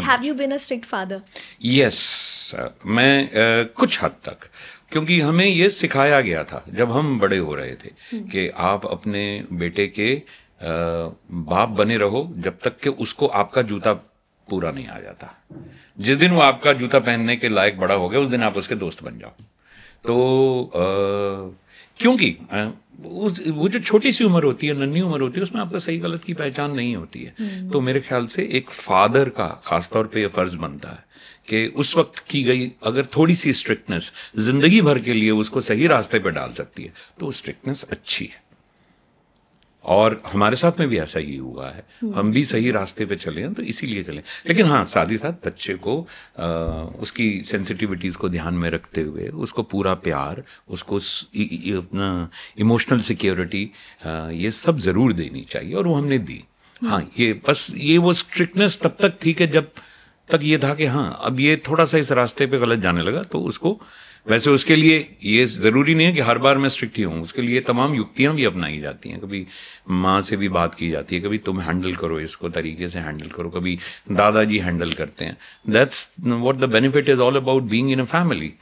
Have you been a strict father? Yes, मैं कुछ हद तक, क्योंकि हमें ये सिखाया गया था जब हम बड़े हो रहे थे कि आप अपने बेटे के बाप बने रहो जब तक कि उसको आपका जूता पूरा नहीं आ जाता। जिस दिन वो आपका जूता पहनने के लायक बड़ा हो गया उस दिन आप उसके दोस्त बन जाओ। तो क्योंकि वो जो छोटी सी उम्र होती है, नन्ही उम्र होती है, उसमें आपका सही गलत की पहचान नहीं होती है। तो मेरे ख्याल से एक फादर का खासतौर पे ये फर्ज बनता है कि उस वक्त की गई अगर थोड़ी सी स्ट्रिक्टनेस जिंदगी भर के लिए उसको सही रास्ते पे डाल सकती है तो स्ट्रिक्टनेस अच्छी है। और हमारे साथ में भी ऐसा ही हुआ है, हम भी सही रास्ते पे चले हैं तो इसीलिए चले। लेकिन हाँ, साथ ही साथ बच्चे को उसकी सेंसिटिविटीज़ को ध्यान में रखते हुए उसको पूरा प्यार, उसको अपना इमोशनल सिक्योरिटी, ये सब ज़रूर देनी चाहिए और वो हमने दी। हाँ, ये बस ये वो स्ट्रिक्टनेस तब तक थी कि जब तक ये था कि हाँ अब ये थोड़ा सा इस रास्ते पे गलत जाने लगा तो उसको, वैसे उसके लिए ये ज़रूरी नहीं है कि हर बार मैं स्ट्रिक्ट ही हूँ, उसके लिए तमाम युक्तियाँ भी अपनाई जाती हैं। कभी माँ से भी बात की जाती है, कभी तुम हैंडल करो इसको, तरीके से हैंडल करो, कभी दादाजी हैंडल करते हैं। That's what the benefit is all about being in a family.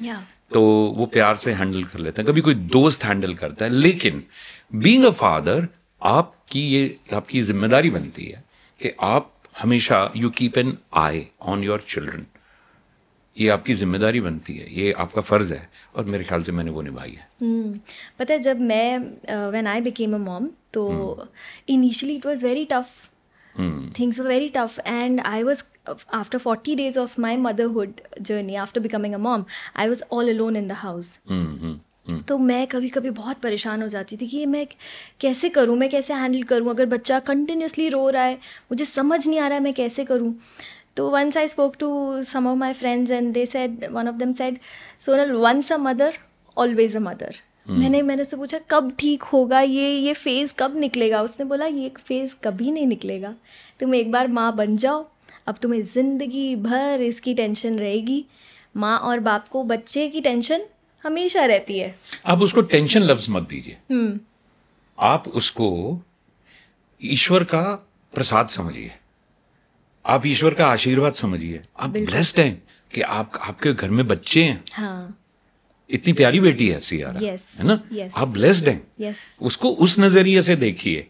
तो वो प्यार से हैंडल कर लेते हैं, कभी कोई दोस्त हैंडल करता है। लेकिन बीइंग अ फादर आपकी जिम्मेदारी बनती है कि आप हमेशा you keep an I on your children. ये आपकी जिम्मेदारी बनती है, ये आपका फ़र्ज है और मेरे ख्याल से मैंने वो निभाई है। पता है जब मैं when I became a mom तो initially it was very tough, things were very tough and I was after 40 days of my motherhood journey after becoming a mom I was all alone in the house. तो मैं कभी कभी बहुत परेशान हो जाती थी कि ये मैं कैसे करूँ, मैं कैसे हैंडल करूँ, अगर बच्चा कंटिन्यूसली रो रहा है, मुझे समझ नहीं आ रहा है मैं कैसे करूँ। तो once I spoke to some of my friends and they said, one of them said, Sonal, once a mother, always a mother. मैंने उससे पूछा कब ठीक होगा ये फेज़ कब निकलेगा? उसने बोला ये फेज़ कभी नहीं निकलेगा, तुम एक बार माँ बन जाओ, अब तुम्हें ज़िंदगी भर इसकी टेंशन रहेगी। माँ और बाप को बच्चे की टेंशन हमेशा रहती है। आप उसको टेंशन लफ्ज़ मत दीजिए, आप उसको ईश्वर का प्रसाद समझिए, आप ईश्वर का आशीर्वाद समझिए। आप ब्लेस्ड हैं कि आपके घर में बच्चे हैं। हाँ। इतनी प्यारी बेटी है सियारा, है ना? आप ब्लेस्ड हैं। उसको उस नजरिए से देखिए,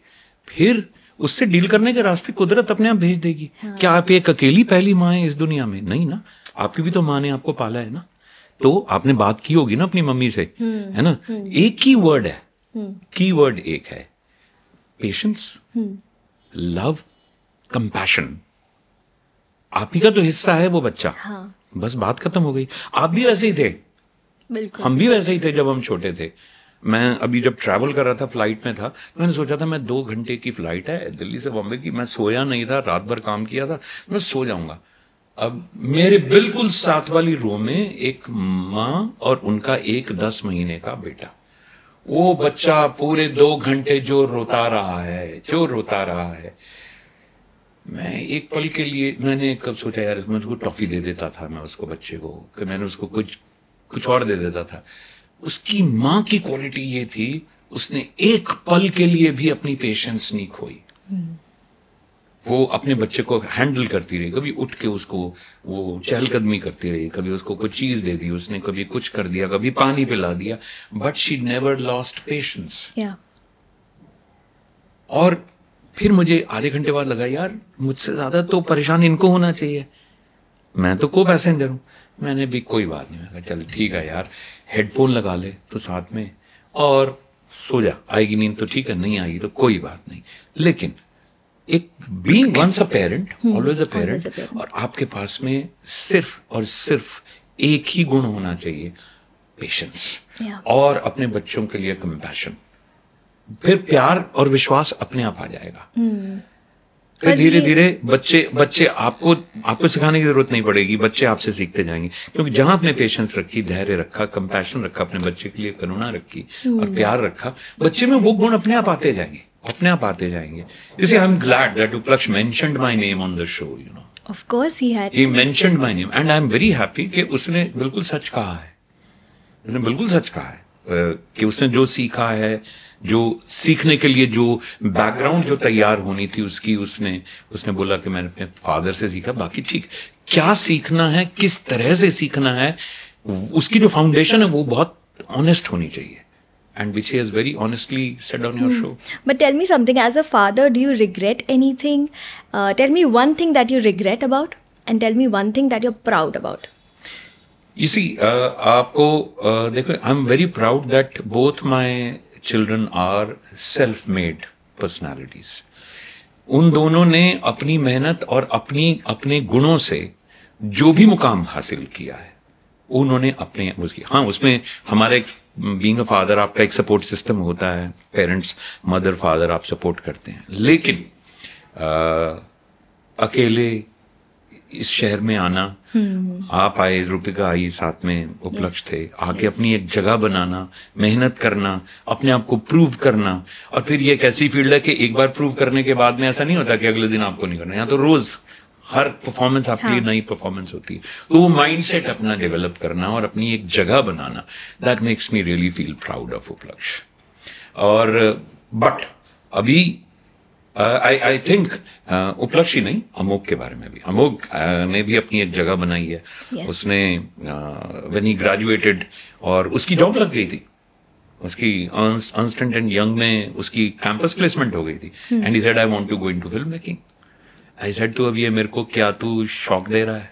फिर उससे डील करने के रास्ते कुदरत अपने आप भेज देगी। हाँ। क्या आप एक अकेली पहली माँ है इस दुनिया में? नहीं ना, आपकी भी तो माँ ने आपको पाला है ना। तो आपने बात की होगी ना अपनी मम्मी से, है ना? एक ही वर्ड है, की वर्ड एक है, पेशेंस, लव, कंपैशन। आप ही का तो हिस्सा है वो बच्चा। हाँ। बस बात खत्म हो गई। आप भी वैसे ही थे, बिल्कुल हम भी वैसे ही थे जब हम छोटे थे। मैं अभी जब ट्रैवल कर रहा था, फ्लाइट में था, मैंने सोचा था मैं 2 घंटे की फ्लाइट है दिल्ली से बॉम्बे की, मैं सोया नहीं था, रात भर काम किया था, मैं सो जाऊंगा। अब मेरे बिल्कुल साथ वाली रो में एक माँ और उनका एक 10 महीने का बेटा, वो बच्चा पूरे 2 घंटे जो रोता रहा है। मैं एक पल के लिए मैंने कब सोचा यार मैं उसको टॉफी दे देता था, मैं उसको बच्चे को, कि मैंने उसको कुछ और दे देता था। उसकी माँ की क्वालिटी ये थी, उसने एक पल के लिए भी अपनी पेशेंस नहीं खोई। वो अपने बच्चे को हैंडल करती रही, कभी उठ के उसको वो चहलकदमी करती रही, कभी उसको कुछ चीज दे दी उसने, कभी कुछ कर दिया, कभी पानी पिला दिया, but she never lost patience. और फिर मुझे आधे घंटे बाद लगा यार मुझसे ज्यादा तो परेशान इनको होना चाहिए, मैं तो को पैसेंजर हूं। मैंने भी कोई बात नहीं, मैं कहा चल ठीक है यार, हेडफोन लगा ले तो साथ में और सो जा, आएगी नींद तो ठीक है, नहीं आएगी तो कोई बात नहीं। लेकिन एक being once a parent always a parent, और आपके पास में सिर्फ और सिर्फ एक ही गुण होना चाहिए, पेशेंस, और अपने बच्चों के लिए कंपैशन। फिर प्यार और विश्वास अपने आप आ जाएगा। फिर धीरे धीरे बच्चे आपको सिखाने की जरूरत नहीं पड़ेगी, बच्चे आपसे सीखते जाएंगे, क्योंकि जहां आपने पेशेंस रखी, धैर्य रखा, कंपैशन रखा, अपने बच्चे के लिए करुणा रखी और प्यार रखा, बच्चे में वो गुण अपने आप आते जाएंगे। जैसे आई एम ग्लैड दैट उपलक्ष mentioned my name on the show, you know. Of course he mentioned my name and I am very happy कि उसने बिल्कुल सच कहा है, कि उसने जो सीखा है, जो सीखने के लिए जो बैकग्राउंड जो तैयार होनी थी उसकी, उसने बोला कि मैंने अपने फादर से सीखा, बाकी ठीक। क्या सीखना है, किस तरह से सीखना है, उसकी जो फाउंडेशन है वो बहुत ऑनेस्ट होनी चाहिए, and which he has very honestly said on your show. But tell me something, as a father, do you regret anything? Tell me one thing that you regret about, and tell me one thing that you're proud about. You see, आपको देखो, I'm very proud that both my children are self-made personalities. उन दोनों ने अपनी मेहनत और अपने गुणों से जो भी मुकाम हासिल किया है उन्होंने अपने उसकी, हाँ उसमें हमारे बीइंग अ फादर आपका एक सपोर्ट सिस्टम होता है, पेरेंट्स, मदर, फादर आप सपोर्ट करते हैं, लेकिन अकेले इस शहर में आना, आप आए, रूपिका आई, साथ में उपलक्ष्य थे, आके अपनी एक जगह बनाना, मेहनत करना, अपने आप को प्रूव करना, और फिर ये एक ऐसी फील्ड है कि एक बार प्रूव करने के बाद में ऐसा नहीं होता कि अगले दिन आपको नहीं करना, यहाँ तो रोज हर परफॉर्मेंस आपके लिए नई परफॉर्मेंस होती है। तो वो माइंडसेट अपना डेवलप करना और अपनी एक जगह बनाना, that makes me really feel proud of Upalakshya. और बट अभी आई थिंक उपलक्ष्य नहीं, अमोघ के बारे में भी, अमोघ ने भी अपनी एक जगह बनाई है। yes. उसने व्हेन ही ग्रेजुएटेड और उसकी जॉब लग गई थी, उसकी अर्नस्ट एंड यंग में उसकी कैंपस प्लेसमेंट हो गई थी, and he said I want to go into film making. I said तो अब ये मेरे को क्या तू शौक दे रहा है?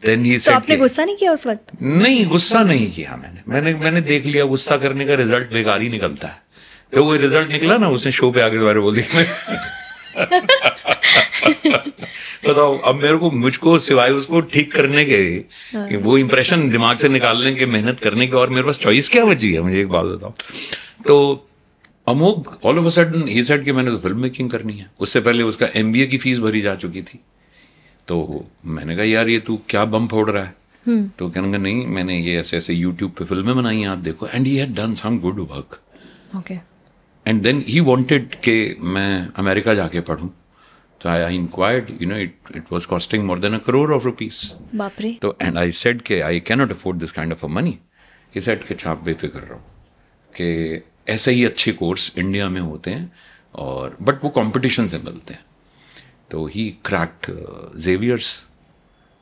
देन ही सेड, आपने गुस्सा नहीं किया उस वक्त? नहीं, गुस्सा नहीं किया मैंने देख लिया गुस्सा करने का रिजल्ट बेकार ही निकलता है। तो वो रिजल्ट निकला ना, उसने शो पे आगे दोबारा बोल दिया। बताओ, अब मुझको सिवाय उसको ठीक करने के, वो इंप्रेशन दिमाग से निकालने के, मेहनत करने के, और मेरे पास चॉइस क्या बची है? मुझे एक बात बताओ। तो Amogh all of a sudden ही सेड कि मैंने तो फिल्म मेकिंग करनी है। उससे पहले उसका MBA की फीस भरी जा चुकी थी। तो मैंने कहा यार ये तू क्या बम फोड़ रहा है? तो कहने लगा नहीं, मैंने ये ऐसे ऐसे YouTube पे फिल्में बनाई हैं, आप देखो। And he had done some good work. Okay. And then he wanted कि मैं अमेरिका जाके पढूं। तो I enquired, you know, it was costing more than ₹1 crore। बाप रे। तो एंड आई सेड कि I can not afford this kind of a money. He said कि आप बेफिक्र रहो कि ऐसे ही अच्छे कोर्स इंडिया में होते हैं, और बट वो कंपटीशन से मिलते हैं। तो ही क्रैक्ड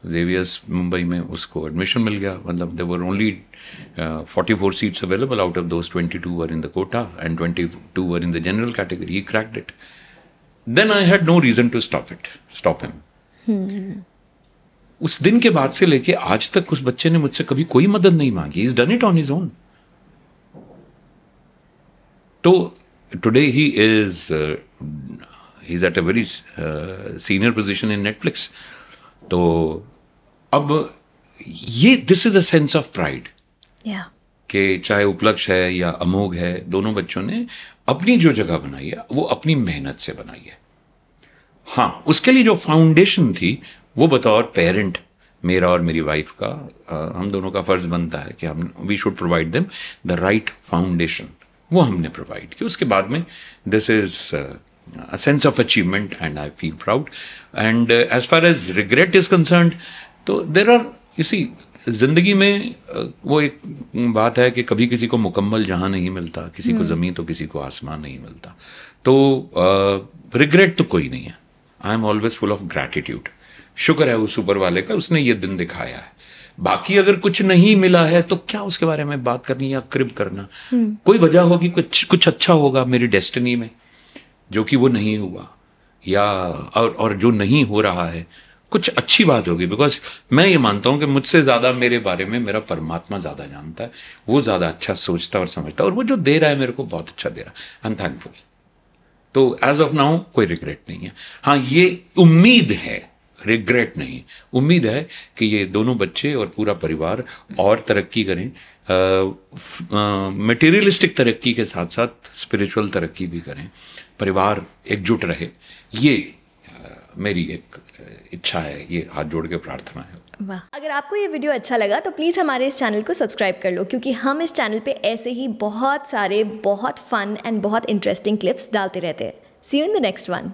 जेवियर्स मुंबई में, उसको एडमिशन मिल गया। मतलब there were only 44 seats available, out of those 22 were in the quota and 22 were in the general category. He cracked it. Then I had no reason to stop him. उस दिन के बाद से लेके आज तक उस बच्चे ने मुझसे कभी कोई मदद नहीं मांगी। He is done it on his own. तो today he is at a very senior position in Netflix. तो अब ये this is a sense of pride कि चाहे उपलक्ष्य है या अमोघ है, दोनों बच्चों ने अपनी जो जगह बनाई है वो अपनी मेहनत से बनाई है। हाँ, उसके लिए जो फाउंडेशन थी वो बतौर पेरेंट मेरा और मेरी वाइफ का, हम दोनों का फर्ज बनता है कि we should provide them the right foundation. वो हमने प्रोवाइड की। उसके बाद में this is a sense of achievement and I feel proud. And as far as regret is concerned, तो देर आर, यू सी, जिंदगी में वो एक बात है कि कभी किसी को मुकम्मल जहां नहीं मिलता, किसी को ज़मीन तो किसी को आसमान नहीं मिलता। तो रिग्रेट तो कोई नहीं है। I am always full of gratitude. शुक्र है उस ऊपर वाले का, उसने ये दिन दिखाया है। बाकी अगर कुछ नहीं मिला है तो क्या उसके बारे में बात करनी या क्रिब करना? कोई वजह होगी, कुछ अच्छा होगा मेरी डेस्टिनी में जो कि वो नहीं हुआ, या और जो नहीं हो रहा है कुछ अच्छी बात होगी। बिकॉज मैं ये मानता हूं कि मुझसे ज्यादा मेरे बारे में मेरा परमात्मा ज्यादा जानता है, वो ज्यादा अच्छा सोचता और समझता है, और वो जो दे रहा है मेरे को बहुत अच्छा दे रहा है। I am thankful. तो एज ऑफ नाउ कोई रिग्रेट नहीं है। हाँ, ये उम्मीद है, रिग्रेट नहीं, उम्मीद है कि ये दोनों बच्चे और पूरा परिवार और तरक्की करें, मटेरियलिस्टिक तरक्की के साथ साथ स्पिरिचुअल तरक्की भी करें, परिवार एकजुट रहे। ये मेरी एक इच्छा है, ये हाथ जोड़ के प्रार्थना है। वाह। अगर आपको ये वीडियो अच्छा लगा तो प्लीज़ हमारे इस चैनल को सब्सक्राइब कर लो, क्योंकि हम इस चैनल पे ऐसे ही बहुत सारे बहुत फन एंड बहुत इंटरेस्टिंग क्लिप्स डालते रहते हैं। See you in the next one.